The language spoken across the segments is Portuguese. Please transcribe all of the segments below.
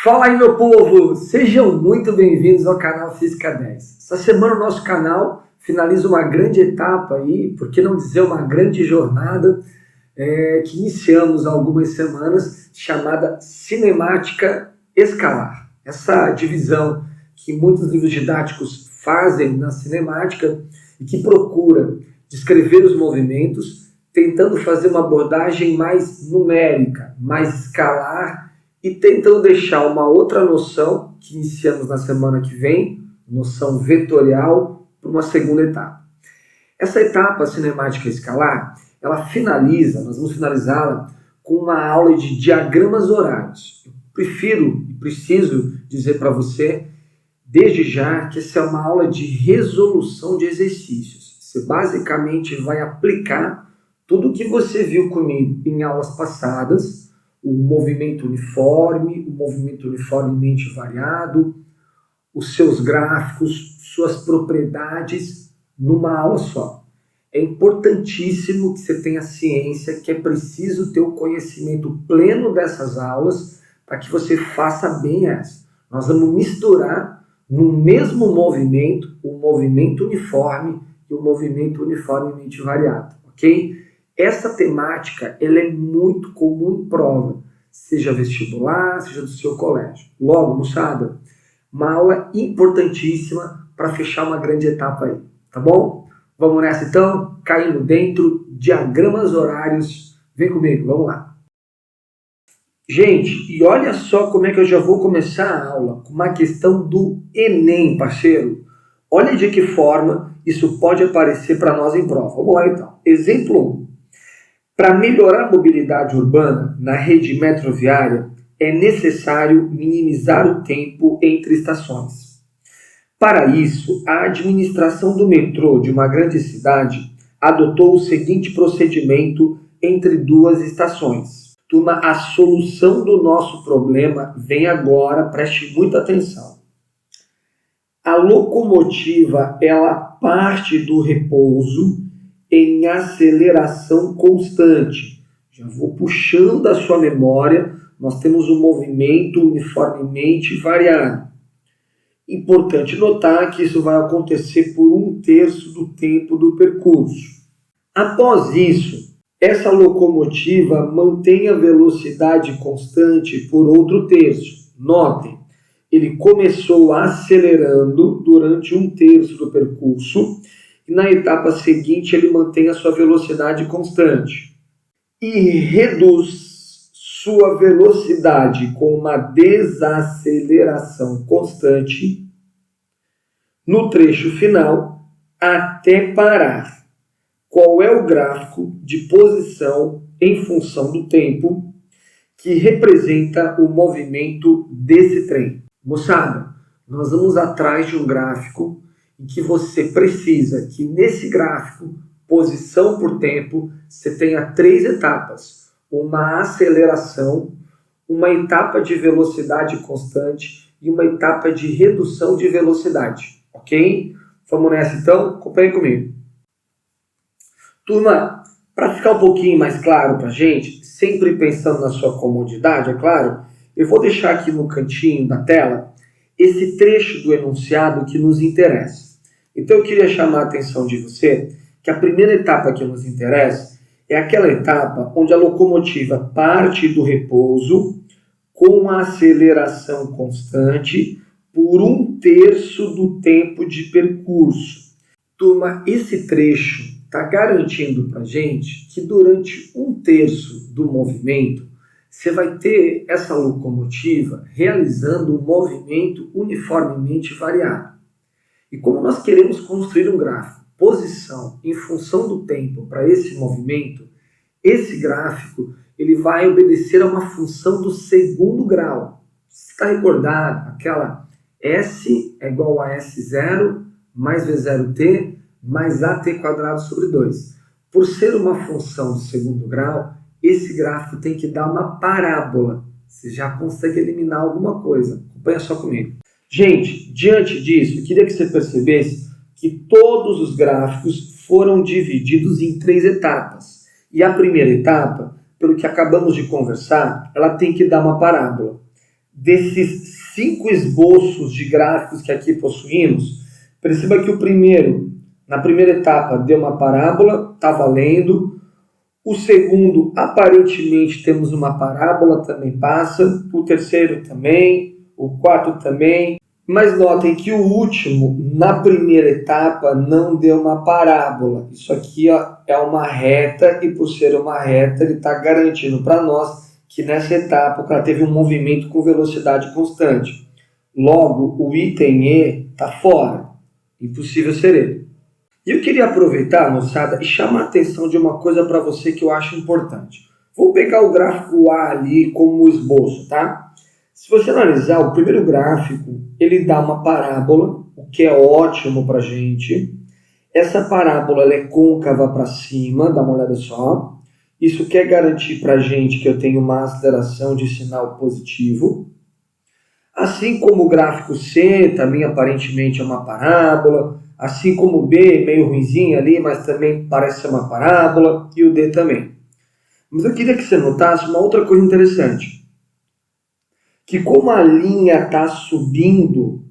Fala aí, meu povo! Sejam muito bem-vindos ao canal Física 10. Essa semana o nosso canal finaliza uma grande etapa aí, por que não dizer uma grande jornada, que iniciamos há algumas semanas, chamada cinemática escalar. Essa divisão que muitos livros didáticos fazem na cinemática e que procura descrever os movimentos, tentando fazer uma abordagem mais numérica, mais escalar e tentando deixar uma outra noção, que iniciamos na semana que vem, noção vetorial, para uma segunda etapa. Essa etapa cinemática escalar, ela finaliza, nós vamos finalizá-la com uma aula de diagramas horários. Eu prefiro e preciso dizer para você, desde já, que essa é uma aula de resolução de exercícios. Você basicamente vai aplicar tudo o que você viu comigo em aulas passadas, o movimento uniformemente variado, os seus gráficos, suas propriedades, numa aula só. É importantíssimo que você tenha ciência que é preciso ter o conhecimento pleno dessas aulas para que você faça bem essa. Nós vamos misturar no mesmo movimento o movimento uniforme e o movimento uniformemente variado, ok? Essa temática ela é muito comum em prova, seja vestibular, seja do seu colégio. Logo, moçada, uma aula importantíssima para fechar uma grande etapa aí, tá bom? Vamos nessa então? Caindo dentro, diagramas horários. Vem comigo, vamos lá. Gente, e olha só como é que eu já vou começar a aula com uma questão do Enem, parceiro. Olha de que forma isso pode aparecer para nós em prova. Vamos lá então. Exemplo 1. Para melhorar a mobilidade urbana na rede metroviária, é necessário minimizar o tempo entre estações. Para isso, a administração do metrô de uma grande cidade adotou o seguinte procedimento entre duas estações. Turma, a solução do nosso problema vem agora, preste muita atenção. A locomotiva, ela parte do repouso em aceleração constante. Já vou puxando da sua memória, nós temos um movimento uniformemente variado. Importante notar que isso vai acontecer por 1/3 do tempo do percurso. Após isso, essa locomotiva mantém a velocidade constante por outro terço. Notem, ele começou acelerando durante 1/3 do percurso, e na etapa seguinte ele mantém a sua velocidade constante e reduz sua velocidade com uma desaceleração constante no trecho final até parar. Qual é o gráfico de posição em função do tempo que representa o movimento desse trem? Moçada, nós vamos atrás de um gráfico em que você precisa que nesse gráfico, posição por tempo, você tenha 3 etapas. Uma aceleração, uma etapa de velocidade constante e uma etapa de redução de velocidade. Ok? Vamos nessa então? Acompanhe comigo. Turma, para ficar um pouquinho mais claro para a gente, sempre pensando na sua comodidade, é claro, eu vou deixar aqui no cantinho da tela esse trecho do enunciado que nos interessa. Então eu queria chamar a atenção de você que a primeira etapa que nos interessa é aquela etapa onde a locomotiva parte do repouso com a aceleração constante por 1/3 do tempo de percurso. Turma, esse trecho está garantindo para a gente que durante 1/3 do movimento você vai ter essa locomotiva realizando um movimento uniformemente variado. E como nós queremos construir um gráfico, posição em função do tempo para esse movimento, esse gráfico ele vai obedecer a uma função do segundo grau. Você está recordado? Aquela S é igual a S0 mais V0t mais AT² sobre 2. Por ser uma função do segundo grau, esse gráfico tem que dar uma parábola. Você já consegue eliminar alguma coisa. Acompanha só comigo. Gente, diante disso, eu queria que você percebesse que todos os gráficos foram divididos em 3 etapas. E a primeira etapa, pelo que acabamos de conversar, ela tem que dar uma parábola. desses 5 esboços de gráficos que aqui possuímos, perceba que o primeiro, na primeira etapa, deu uma parábola, está valendo. O segundo, aparentemente, temos uma parábola, também passa. O terceiro também. O quarto também. Mas notem que o último, na primeira etapa, não deu uma parábola. Isso aqui é uma reta, e por ser uma reta, ele está garantindo para nós que nessa etapa ela teve um movimento com velocidade constante. Logo, o item E está fora. Impossível ser ele. E eu queria aproveitar, moçada, e chamar a atenção de uma coisa para você que eu acho importante. Vou pegar o gráfico A ali como esboço, tá? Se você analisar o primeiro gráfico, ele dá uma parábola, o que é ótimo para a gente. Essa parábola ela é côncava para cima, dá uma olhada só. Isso quer garantir para a gente que eu tenho uma aceleração de sinal positivo. Assim como o gráfico C, também aparentemente é uma parábola. Assim como o B, meio ruinzinho ali, mas também parece ser uma parábola. E o D também. Mas eu queria que você notasse uma outra coisa interessante. Que como a linha está subindo,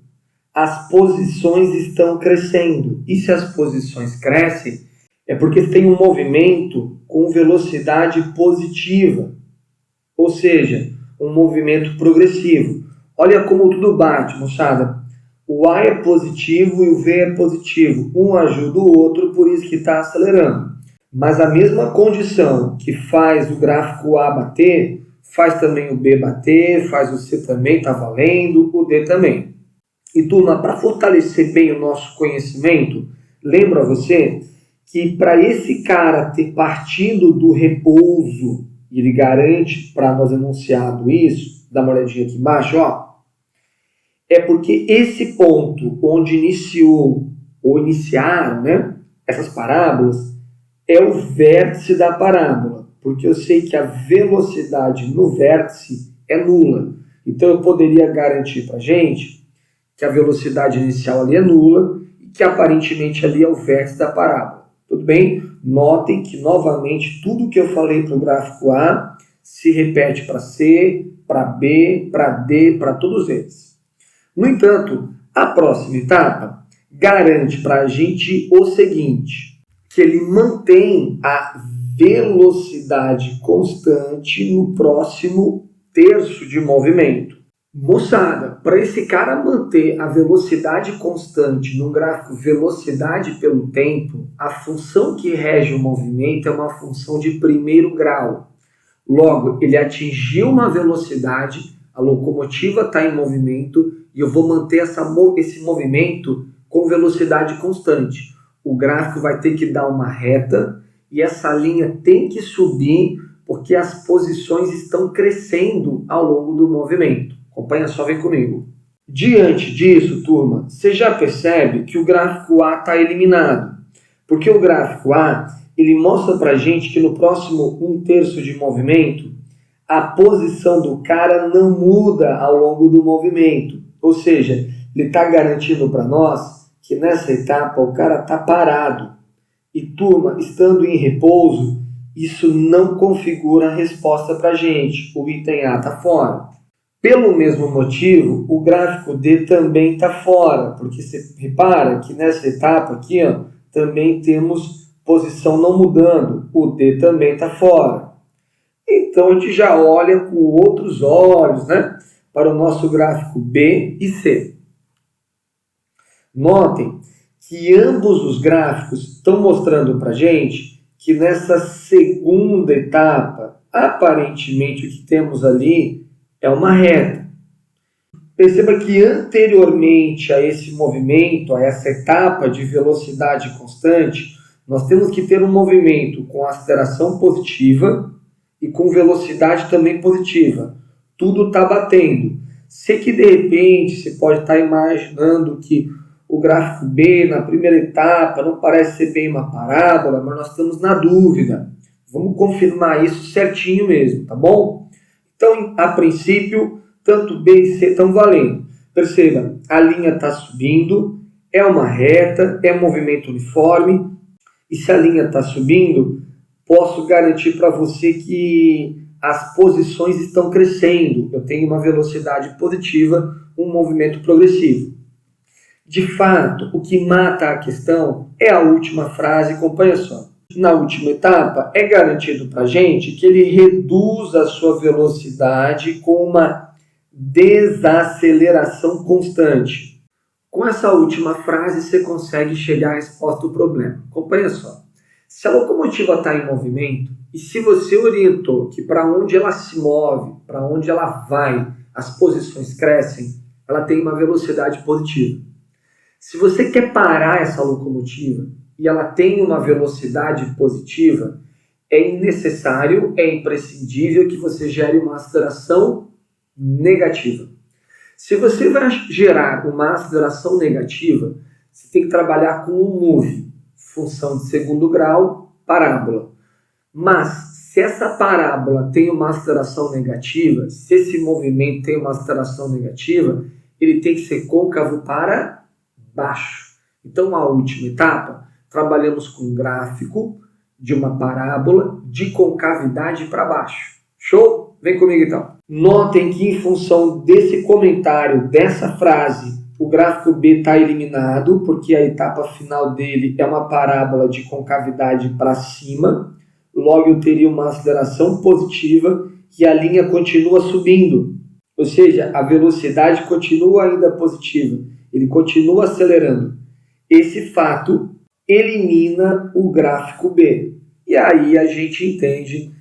as posições estão crescendo. E se as posições crescem, é porque tem um movimento com velocidade positiva. Ou seja, um movimento progressivo. Olha como tudo bate, moçada. O A é positivo e o V é positivo. Um ajuda o outro, por isso que está acelerando. Mas a mesma condição que faz o gráfico A bater, faz também o B bater, faz o C também, está valendo, o D também. E turma, para fortalecer bem o nosso conhecimento, lembra você que para esse cara ter partido do repouso, e ele garante para nós enunciado isso, dá uma olhadinha aqui embaixo, ó, é porque esse ponto onde iniciou, ou iniciaram, né, essas parábolas, é o vértice da parábola, porque eu sei que a velocidade no vértice é nula. Então eu poderia garantir para a gente que a velocidade inicial ali é nula e que aparentemente ali é o vértice da parábola. Tudo bem? Notem que novamente tudo que eu falei para o gráfico A se repete para C, para B, para D, para todos eles. No entanto, a próxima etapa garante para a gente o seguinte, que ele mantém a velocidade constante no próximo terço de movimento. Moçada, para esse cara manter a velocidade constante no gráfico velocidade pelo tempo, a função que rege o movimento é uma função de primeiro grau. Logo, ele atingiu uma velocidade, a locomotiva está em movimento e eu vou manter esse movimento com velocidade constante. O gráfico vai ter que dar uma reta e essa linha tem que subir porque as posições estão crescendo ao longo do movimento. Acompanha só, vem comigo. Diante disso, turma, você já percebe que o gráfico A está eliminado. Porque o gráfico A, ele mostra para a gente que no próximo 1/3 de movimento, a posição do cara não muda ao longo do movimento. Ou seja, ele está garantindo para nós que nessa etapa o cara está parado. E turma, estando em repouso, isso não configura a resposta para a gente. O item A está fora. Pelo mesmo motivo, o gráfico D também está fora, porque você repara que nessa etapa aqui, ó, também temos posição não mudando. O D também está fora. Então a gente já olha com outros olhos, né, para o nosso gráfico B e C. Notem que ambos os gráficos estão mostrando para a gente que nessa segunda etapa, aparentemente o que temos ali é uma reta. Perceba que anteriormente a esse movimento, a essa etapa de velocidade constante, nós temos que ter um movimento com aceleração positiva e com velocidade também positiva. Tudo está batendo. Sei que de repente você pode estar imaginando que o gráfico B na primeira etapa não parece ser bem uma parábola, mas nós estamos na dúvida. Vamos confirmar isso certinho mesmo, tá bom? Então, a princípio, tanto B e C estão valendo. Perceba, a linha está subindo, é uma reta, é um movimento uniforme. E se a linha está subindo, posso garantir para você que as posições estão crescendo, eu tenho uma velocidade positiva, um movimento progressivo. De fato, o que mata a questão é a última frase, acompanha só. Na última etapa, é garantido para a gente que ele reduza a sua velocidade com uma desaceleração constante. Com essa última frase, você consegue chegar à resposta do problema. Acompanha só. Se a locomotiva está em movimento, e se você orientou que para onde ela se move, para onde ela vai, as posições crescem, ela tem uma velocidade positiva. Se você quer parar essa locomotiva e ela tem uma velocidade positiva, é necessário, é imprescindível que você gere uma aceleração negativa. Se você vai gerar uma aceleração negativa, você tem que trabalhar com um move, função de segundo grau, parábola. Mas se essa parábola tem uma aceleração negativa, se esse movimento tem uma aceleração negativa, ele tem que ser côncavo para baixo. Então, a última etapa, trabalhamos com um gráfico de uma parábola de concavidade para baixo. Show? Vem comigo então. Notem que em função desse comentário, dessa frase, o gráfico B está eliminado, porque a etapa final dele é uma parábola de concavidade para cima. Logo, eu teria uma aceleração positiva e a linha continua subindo. Ou seja, a velocidade continua ainda positiva. Ele continua acelerando. Esse fato elimina o gráfico B. E aí a gente entende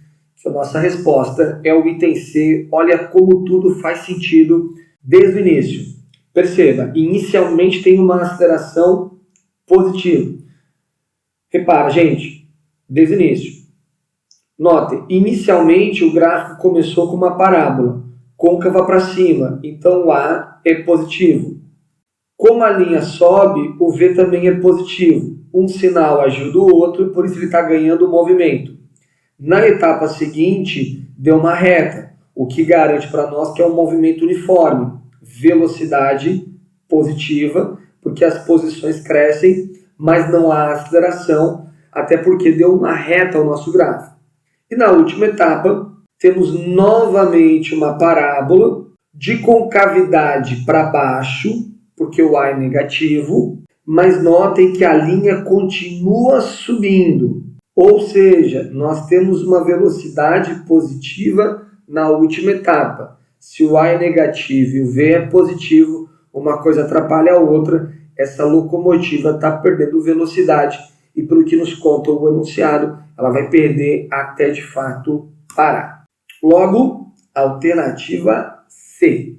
que a nossa resposta é o item C. Olha como tudo faz sentido desde o início. Perceba, inicialmente tem uma aceleração positiva. Repara, gente, desde o início. Note, inicialmente o gráfico começou com uma parábola, côncava para cima, então o A é positivo. Como a linha sobe, o V também é positivo. Um sinal agiu do outro, por isso ele está ganhando movimento. Na etapa seguinte, deu uma reta, o que garante para nós que é um movimento uniforme. Velocidade positiva, porque as posições crescem, mas não há aceleração, até porque deu uma reta ao nosso gráfico. E na última etapa, temos novamente uma parábola de concavidade para baixo, porque o A é negativo, mas notem que a linha continua subindo. Ou seja, nós temos uma velocidade positiva na última etapa. Se o A é negativo e o V é positivo, uma coisa atrapalha a outra, essa locomotiva está perdendo velocidade e, pelo que nos conta o enunciado, ela vai perder até de fato parar. Logo, alternativa C.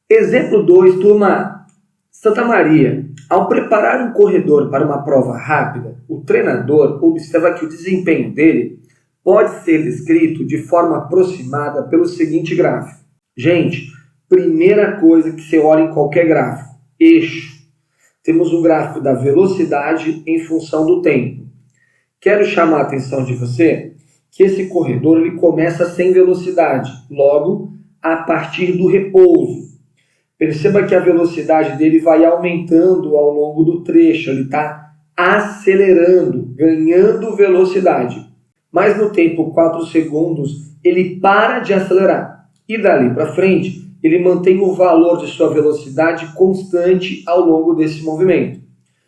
Exemplo 2, turma. Santa Maria. Ao preparar um corredor para uma prova rápida, o treinador observa que o desempenho dele pode ser descrito de forma aproximada pelo seguinte gráfico. Gente, primeira coisa que você olha em qualquer gráfico, eixo. Temos um gráfico da velocidade em função do tempo. Quero chamar a atenção de você que esse corredor ele começa sem velocidade, logo a partir do repouso. Perceba que a velocidade dele vai aumentando ao longo do trecho, ele está acelerando, ganhando velocidade. Mas no tempo 4 segundos, ele para de acelerar. E dali para frente, ele mantém o valor de sua velocidade constante ao longo desse movimento.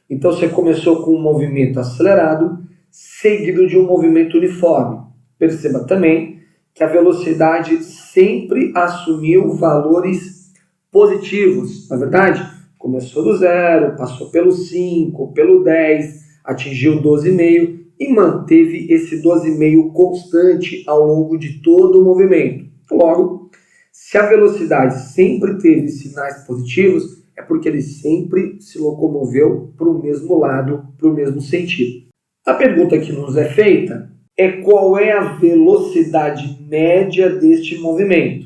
Então você começou com um movimento acelerado, seguido de um movimento uniforme. Perceba também que a velocidade sempre assumiu valores positivos, na verdade, começou do 0, passou pelo 5, pelo 10, atingiu 12,5 e manteve esse 12,5 constante ao longo de todo o movimento. Logo, se a velocidade sempre teve sinais positivos, é porque ele sempre se locomoveu para o mesmo lado, para o mesmo sentido. A pergunta que nos é feita é qual é a velocidade média deste movimento.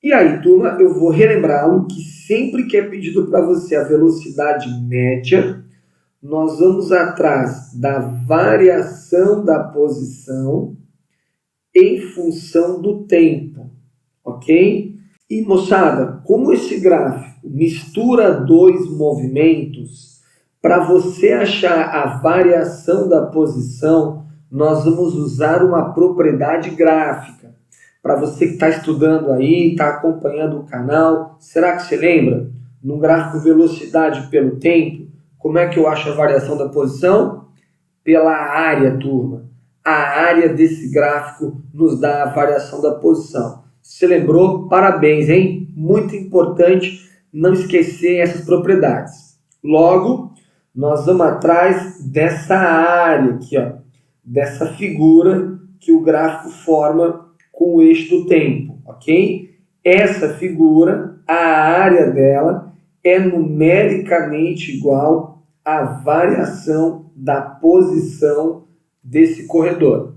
E aí, turma, eu vou relembrá-lo que sempre que é pedido para você a velocidade média, nós vamos atrás da variação da posição em função do tempo, ok? E, moçada, como esse gráfico mistura dois movimentos, para você achar a variação da posição, nós vamos usar uma propriedade gráfica. Para você que está estudando aí, está acompanhando o canal, será que você lembra? No gráfico velocidade pelo tempo, como é que eu acho a variação da posição? Pela área, turma. A área desse gráfico nos dá a variação da posição. Você lembrou? Parabéns, hein? Muito importante não esquecer essas propriedades. Logo, nós vamos atrás dessa área aqui, ó, dessa figura que o gráfico forma com o eixo do tempo, ok? Essa figura, a área dela é numericamente igual à variação da posição desse corredor.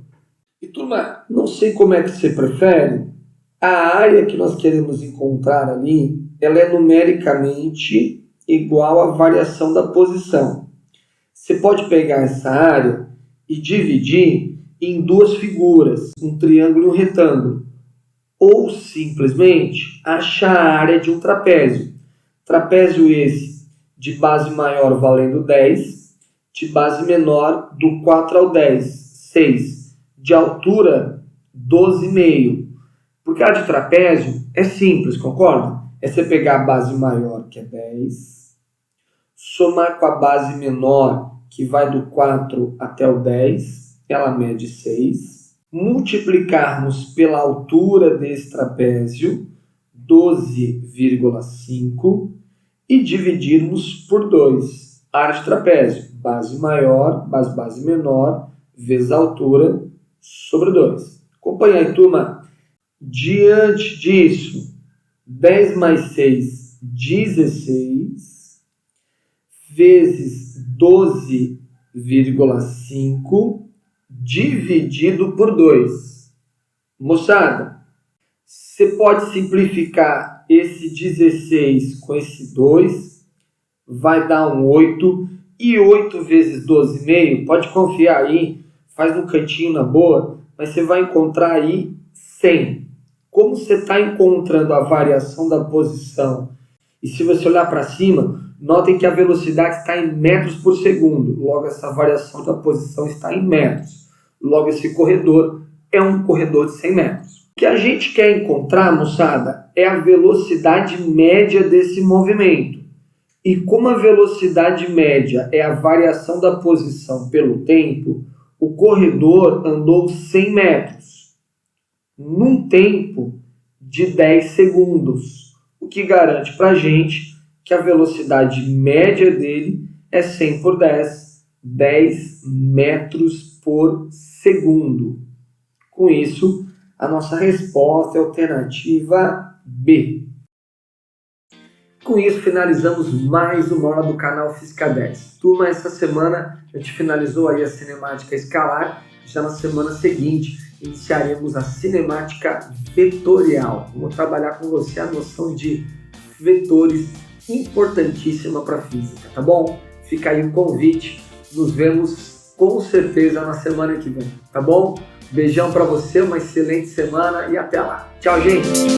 E turma, não sei como é que você prefere, a área que nós queremos encontrar ali, ela é numericamente igual à variação da posição. Você pode pegar essa área e dividir em duas figuras, um triângulo e um retângulo. Ou simplesmente achar a área de um trapézio. Trapézio esse de base maior valendo 10, de base menor do 4 ao 10, 6. De altura, 12,5. Porque a de trapézio é simples, concorda? É você pegar a base maior, que é 10, somar com a base menor, que vai do 4 até o 10, ela mede 6, multiplicarmos pela altura desse trapézio, 12,5, e dividirmos por 2. Área de trapézio, base maior, base menor, vezes a altura, sobre 2. Acompanha aí, turma. Diante disso, 10 mais 6, 16, vezes 12,5, dividido por 2. Moçada, você pode simplificar esse 16 com esse 2, vai dar um 8, e 8 vezes 12,5, pode confiar aí, faz no cantinho na boa, mas você vai encontrar aí 100. Como você está encontrando a variação da posição, e se você olhar para cima, notem que a velocidade está em metros por segundo, logo essa variação da posição está em metros. Logo, esse corredor é um corredor de 100 metros. O que a gente quer encontrar, moçada, é a velocidade média desse movimento. E como a velocidade média é a variação da posição pelo tempo, o corredor andou 100 metros num tempo de 10 segundos, o que garante para a gente que a velocidade média dele é 100 por 10, 10 metros por segundo. Com isso, a nossa resposta é a alternativa B. Com isso, finalizamos mais uma aula do canal Física 10. Turma, essa semana a gente finalizou aí a cinemática escalar. Já na semana seguinte, iniciaremos a cinemática vetorial. Vamos trabalhar com você a noção de vetores, importantíssima para a física, tá bom? Fica aí o convite. Nos vemos com certeza na semana que vem, tá bom? Beijão para você, uma excelente semana e até lá. Tchau, gente!